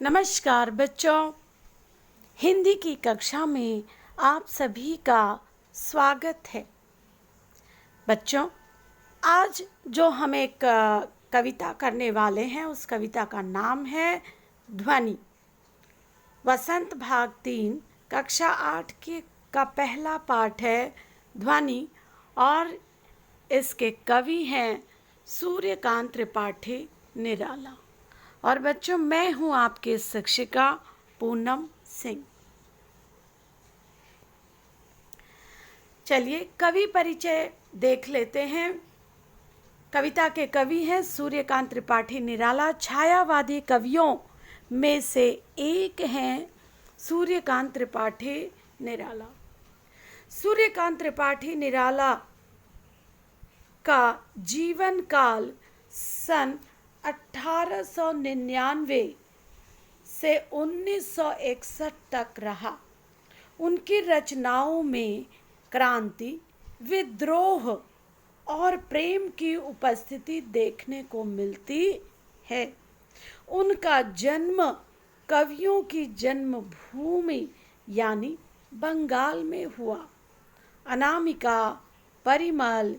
नमस्कार बच्चों, हिंदी की कक्षा में आप सभी का स्वागत है। बच्चों, आज जो हम एक कविता करने वाले हैं उस कविता का नाम है ध्वनि। वसंत भाग 3 कक्षा 8 का पहला पाठ है ध्वनि और इसके कवि हैं सूर्यकांत त्रिपाठी निराला। और बच्चों, मैं हूं आपकी शिक्षिका पूनम सिंह। चलिए कवि परिचय देख लेते हैं। कविता के कवि हैं सूर्यकांत त्रिपाठी निराला। छायावादी कवियों में से एक हैं सूर्यकांत त्रिपाठी निराला। सूर्यकांत त्रिपाठी निराला का जीवन काल सन 1899 से 1961 तक रहा। उनकी रचनाओं में क्रांति, विद्रोह और प्रेम की उपस्थिति देखने को मिलती है। उनका जन्म कवियों की जन्मभूमि यानी बंगाल में हुआ। अनामिका, परिमल,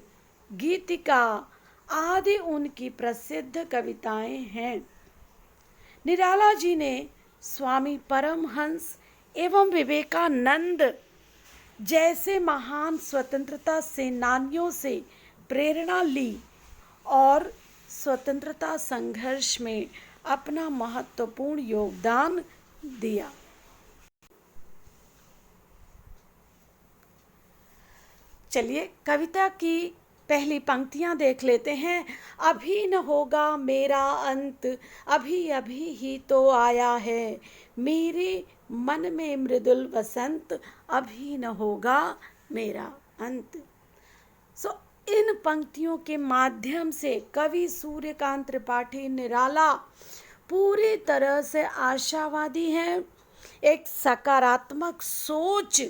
गीतिका आदि उनकी प्रसिद्ध कविताएं हैं। निराला जी ने स्वामी परमहंस एवं विवेकानंद जैसे महान स्वतंत्रता सेनानियों से प्रेरणा ली और स्वतंत्रता संघर्ष में अपना महत्वपूर्ण योगदान दिया। चलिए कविता की पहली पंक्तियां देख लेते हैं। अभी न होगा मेरा अंत, अभी अभी ही तो आया है मेरे मन में मृदुल वसंत, अभी न होगा मेरा अंत। इन पंक्तियों के माध्यम से कवि सूर्यकांत त्रिपाठी निराला पूरी तरह से आशावादी हैं। एक सकारात्मक सोच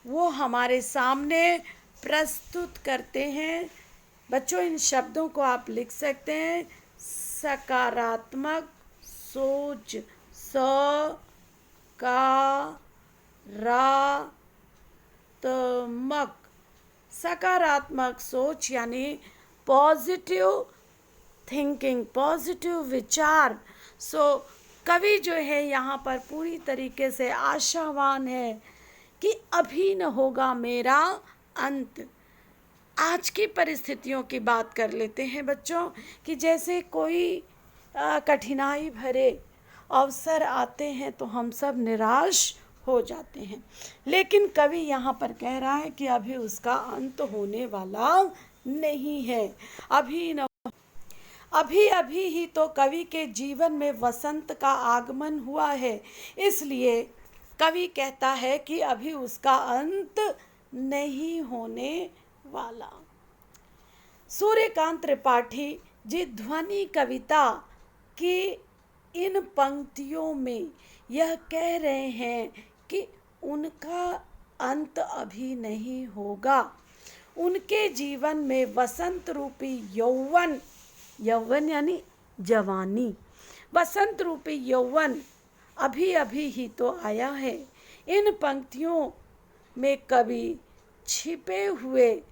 वो हमारे सामने प्रस्तुत करते हैं। बच्चों, इन शब्दों को आप लिख सकते हैं। सकारात्मक सोच, सकारात्मक सोच यानी पॉजिटिव थिंकिंग, पॉजिटिव विचार। कवि जो है यहाँ पर पूरी तरीके से आशावान है कि अभी न होगा मेरा अंत। आज की परिस्थितियों की बात कर लेते हैं बच्चों कि जैसे कोई कठिनाई भरे अवसर आते हैं तो हम सब निराश हो जाते हैं, लेकिन कवि यहाँ पर कह रहा है कि अभी उसका अंत होने वाला नहीं है। अभी अभी ही तो कवि के जीवन में वसंत का आगमन हुआ है, इसलिए कवि कहता है कि अभी उसका अंत नहीं होने वाला। सूर्यकांत त्रिपाठी जी ध्वनि कविता की इन पंक्तियों में यह कह रहे हैं कि उनका अंत अभी नहीं होगा। उनके जीवन में वसंत रूपी यौवन यानी जवानी, वसंत रूपी यौवन अभी अभी ही तो आया है। इन पंक्तियों में कवि छिपे हुए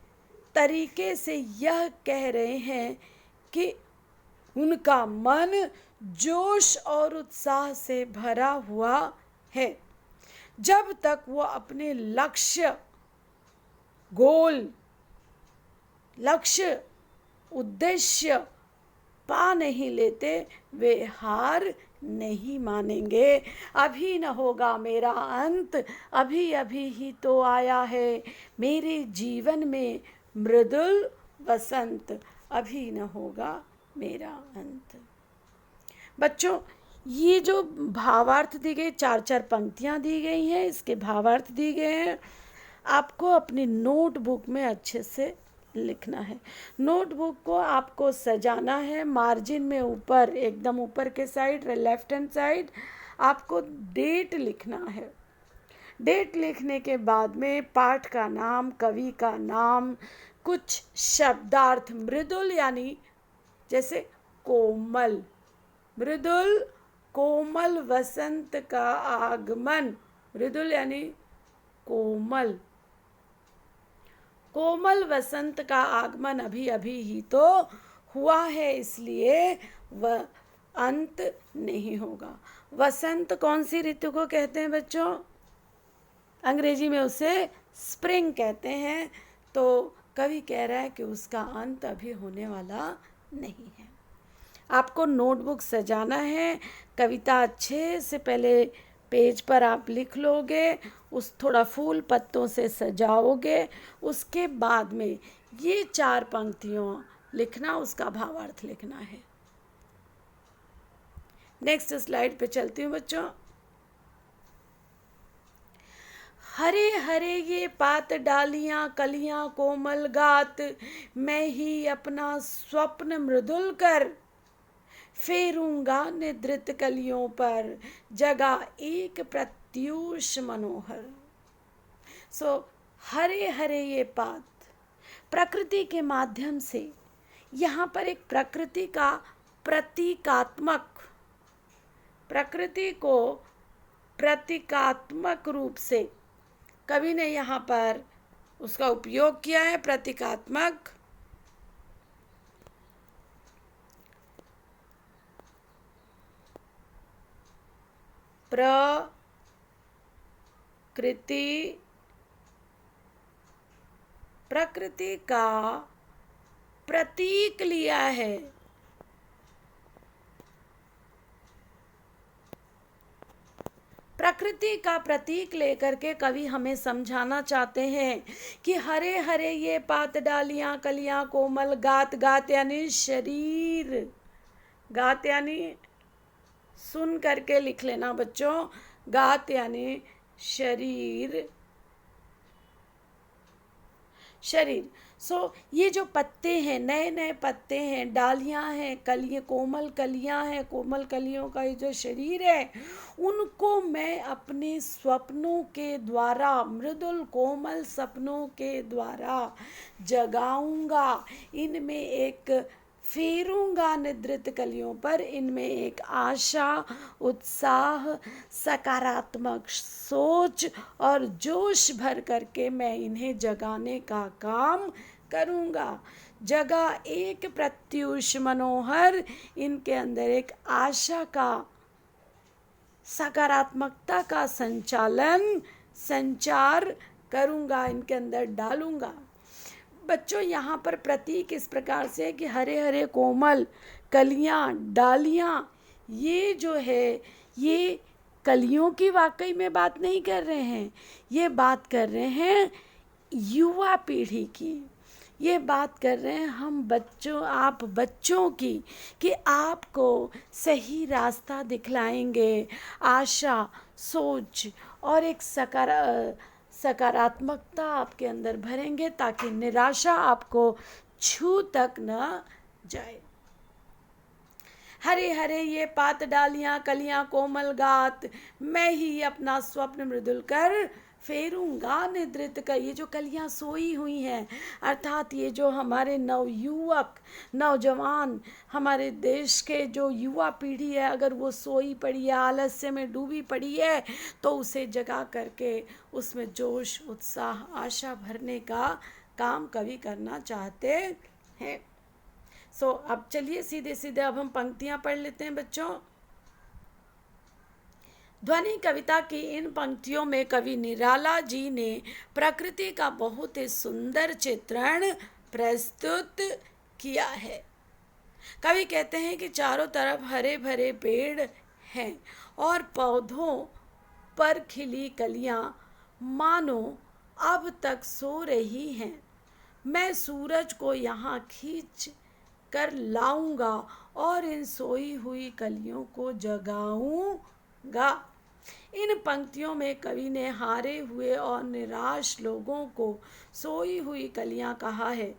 तरीके से यह कह रहे हैं कि उनका मन जोश और उत्साह से भरा हुआ है। जब तक वो अपने लक्ष्य उद्देश्य पा नहीं लेते, वे हार नहीं मानेंगे। अभी न होगा मेरा अंत, अभी अभी ही तो आया है मेरे जीवन में मृदुल वसंत, अभी न होगा मेरा अंत। बच्चों, ये जो भावार्थ दी गई, 4-4 पंक्तियां दी गई हैं, इसके भावार्थ दी गए हैं। आपको अपनी नोटबुक में अच्छे से लिखना है। नोटबुक को आपको सजाना है। मार्जिन में ऊपर, एकदम ऊपर के साइड, लेफ्ट हैंड साइड आपको डेट लिखना है। डेट लिखने के बाद में पाठ का नाम, कवि का नाम, कुछ शब्दार्थ, मृदुल यानी जैसे कोमल, मृदुल कोमल वसंत का आगमन, मृदुल यानी कोमल, कोमल वसंत का आगमन अभी अभी ही तो हुआ है, इसलिए वह अंत नहीं होगा। वसंत कौन सी ऋतु को कहते हैं बच्चों? अंग्रेजी में उसे स्प्रिंग कहते हैं। तो कवि कह रहा है कि उसका अंत अभी होने वाला नहीं है। आपको नोटबुक सजाना है, कविता अच्छे से पहले पेज पर आप लिख लोगे, उस थोड़ा फूल पत्तों से सजाओगे, उसके बाद में ये 4 पंक्तियों लिखना, उसका भावार्थ लिखना है। नेक्स्ट स्लाइड पे चलती हूँ बच्चों। हरे हरे ये पात डालियां कलियां कोमल गात, मैं ही अपना स्वप्न मृदुल कर, फेरूंगा निद्रित कलियों पर, जगा एक प्रत्यूष मनोहर। सो हरे हरे ये पात, प्रकृति के माध्यम से यहाँ पर एक प्रकृति का प्रतीकात्मक, प्रकृति को प्रतीकात्मक रूप से कवि ने यहाँ पर उसका उपयोग किया है। प्रतीकात्मक, प्रकृति का प्रतीक लिया है। प्रकृति का प्रतीक लेकर के कवि हमें समझाना चाहते हैं कि हरे हरे ये पात डालियां कलियां कोमल गात, गात यानी शरीर, गात यानी सुन करके लिख लेना बच्चों, गात यानी शरीर, शरीर। सो ये जो पत्ते हैं, नए नए पत्ते हैं, डालियां हैं, कलियां, कोमल कलियां हैं, कोमल कलियों का ये जो शरीर है, उनको मैं अपने स्वप्नों के द्वारा, मृदुल कोमल सपनों के द्वारा जगाऊंगा। इनमें एक फेरूंगा निद्रित कलियों पर, इनमें एक आशा, उत्साह, सकारात्मक सोच और जोश भर करके मैं इन्हें जगाने का काम करूंगा। जगा एक प्रत्यूष मनोहर, इनके अंदर एक आशा का, सकारात्मकता का संचार करूंगा, इनके अंदर डालूंगा। बच्चों यहाँ पर प्रतीक इस प्रकार से है कि हरे हरे कोमल कलियां, डालियां, ये जो है ये कलियों की वाकई में बात नहीं कर रहे हैं, ये बात कर रहे हैं युवा पीढ़ी की, ये बात कर रहे हैं हम बच्चों, आप बच्चों की, कि आपको सही रास्ता दिखलाएंगे, आशा, सोच और एक सकारात्मकता आपके अंदर भरेंगे ताकि निराशा आपको छू तक न जाए। हरे हरे ये पात डालियां कलियां कोमल गात, मैं ही अपना स्वप्न मृदुल कर, फेरूंगा निद्रित का। ये जो कलियां सोई हुई हैं, अर्थात ये जो हमारे नवयुवक, नौजवान, हमारे देश के जो युवा पीढ़ी है, अगर वो सोई पड़ी है, आलस्य में डूबी पड़ी है, तो उसे जगा करके उसमें जोश, उत्साह, आशा भरने का काम कवि करना चाहते हैं। अब चलिए सीधे सीधे अब हम पंक्तियां पढ़ लेते हैं बच्चों। ध्वनि कविता की इन पंक्तियों में कवि निराला जी ने प्रकृति का बहुत ही सुंदर चित्रण प्रस्तुत किया है। कवि कहते हैं कि चारों तरफ हरे भरे पेड़ हैं और पौधों पर खिली कलियां मानो अब तक सो रही हैं। मैं सूरज को यहाँ खींच कर लाऊंगा और इन सोई हुई कलियों को जगाऊंगा। इन पंक्तियों में कवि ने हारे हुए और निराश लोगों को सोई हुई कलियां कहा है।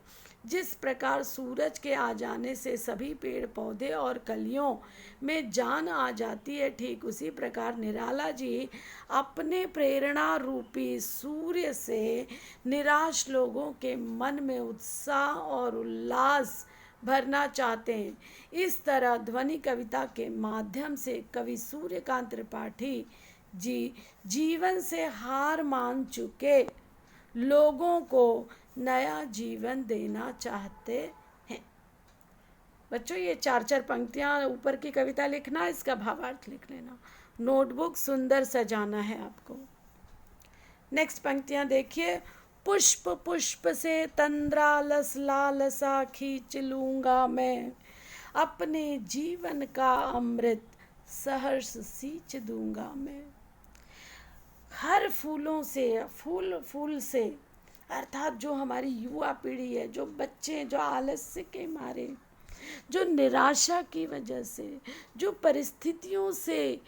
जिस प्रकार सूरज के आ जाने से सभी पेड़ पौधे और कलियों में जान आ जाती है, ठीक उसी प्रकार निराला जी अपने प्रेरणा रूपी सूर्य से निराश लोगों के मन में उत्साह और उल्लास भरना चाहते हैं। इस तरह ध्वनि कविता के माध्यम से कवि सूर्यकांत त्रिपाठी जी जीवन से हार मान चुके लोगों को नया जीवन देना चाहते हैं। बच्चों, ये 4-4 पंक्तियां ऊपर की कविता लिखना, इसका भावार्थ लिख लेना। नोटबुक सुंदर सजाना है आपको। नेक्स्ट पंक्तियां देखिए। पुष्प पुष्प से तंद्रालस लालसा खींच लूंगा मैं, अपने जीवन का अमृत सहर्ष सींच दूंगा मैं। हर फूलों से, फूल से अर्थात जो हमारी युवा पीढ़ी है, जो बच्चे जो आलस्य के मारे, जो निराशा की वजह से, जो परिस्थितियों से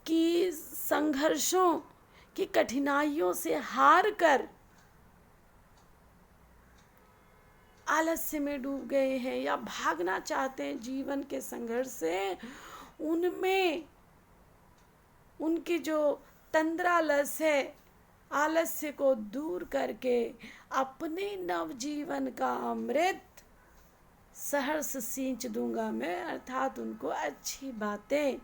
की संघर्षों की कठिनाइयों से हार कर आलस्य में डूब गए हैं या भागना चाहते हैं जीवन के संघर्ष से, उनमें उनकी जो तंद्रालस है, आलस्य को दूर करके अपने नवजीवन का अमृत सहर्ष सींच दूंगा मैं। अर्थात उनको अच्छी बातें,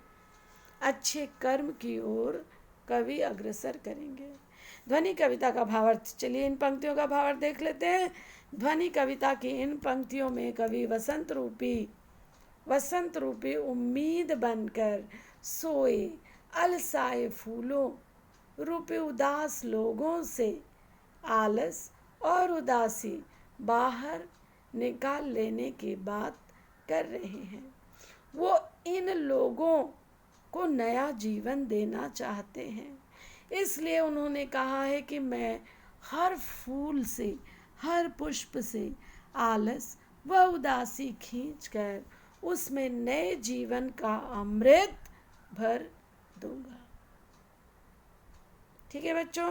अच्छे कर्म की ओर कवि अग्रसर करेंगे। ध्वनि कविता का भावार्थ, चलिए इन पंक्तियों का भावार्थ देख लेते हैं। ध्वनि कविता की इन पंक्तियों में कवि वसंत रूपी उम्मीद बनकर सोए अलसाए फूलों रूपी उदास लोगों से आलस और उदासी बाहर निकाल लेने की बात कर रहे हैं। वो इन लोगों को नया जीवन देना चाहते हैं। इसलिए उन्होंने कहा है कि मैं हर फूल से, हर पुष्प से आलस व उदासी खींचकर उसमें नए जीवन का अमृत भर दूंगा। ठीक है बच्चों,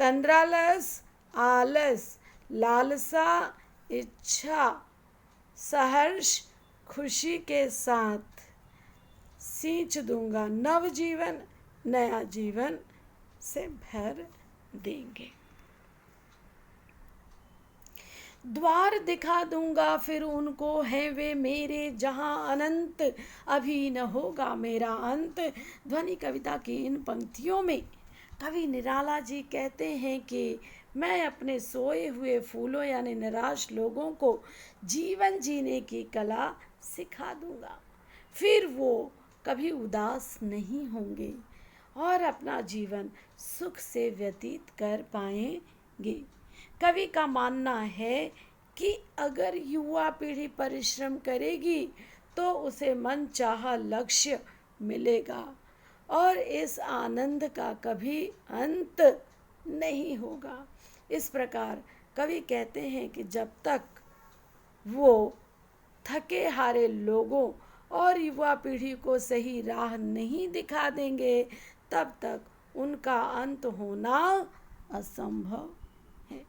तंद्रालस, आलस, लालसा, इच्छा, सहर्ष, खुशी के साथ सींच दूंगा नव जीवन, नया जीवन से भर देंगे। द्वार दिखा दूंगा फिर उनको है वे मेरे, जहां अनंत अभी न होगा मेरा अंत। ध्वनि कविता की इन पंक्तियों में कवि निराला जी कहते हैं कि मैं अपने सोए हुए फूलों यानी निराश लोगों को जीवन जीने की कला सिखा दूंगा, फिर वो कभी उदास नहीं होंगे और अपना जीवन सुख से व्यतीत कर पाएंगे। कवि का मानना है कि अगर युवा पीढ़ी परिश्रम करेगी तो उसे मनचाहा लक्ष्य मिलेगा और इस आनंद का कभी अंत नहीं होगा। इस प्रकार कवि कहते हैं कि जब तक वो थके हारे लोगों और युवा पीढ़ी को सही राह नहीं दिखा देंगे, तब तक उनका अंत होना असंभव है।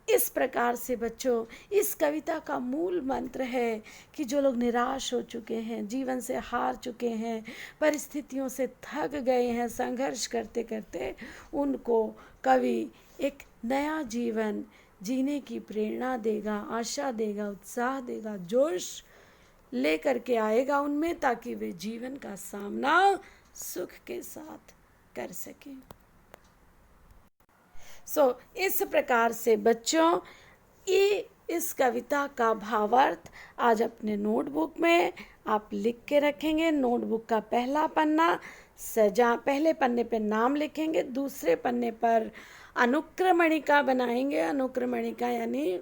इस प्रकार से बच्चों, इस कविता का मूल मंत्र है कि जो लोग निराश हो चुके हैं, जीवन से हार चुके हैं, परिस्थितियों से थक गए हैं संघर्ष करते करते, उनको कवि एक नया जीवन जीने की प्रेरणा देगा, आशा देगा, उत्साह देगा, जोश लेकर के आएगा उनमें, ताकि वे जीवन का सामना सुख के साथ कर सकें। इस प्रकार से बच्चों, ये इस कविता का भावार्थ आज अपने नोटबुक में आप लिख के रखेंगे। नोटबुक का पहला पन्ना पहले पन्ने पे नाम लिखेंगे, दूसरे पन्ने पर अनुक्रमणिका बनाएंगे। अनुक्रमणिका यानी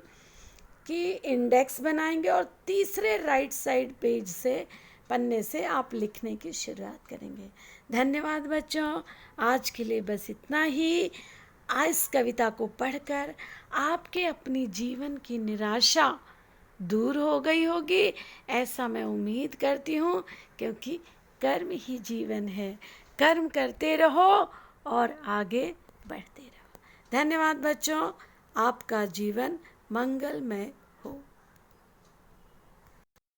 कि इंडेक्स बनाएंगे और तीसरे राइट साइड पेज से पन्ने से आप लिखने की शुरुआत करेंगे। धन्यवाद बच्चों, आज के लिए बस इतना ही। इस कविता को पढ़कर आपके अपनी जीवन की निराशा दूर हो गई होगी, ऐसा मैं उम्मीद करती हूँ, क्योंकि कर्म ही जीवन है। कर्म करते रहो और आगे बढ़ते रहो। धन्यवाद बच्चों, आपका जीवन मंगलमय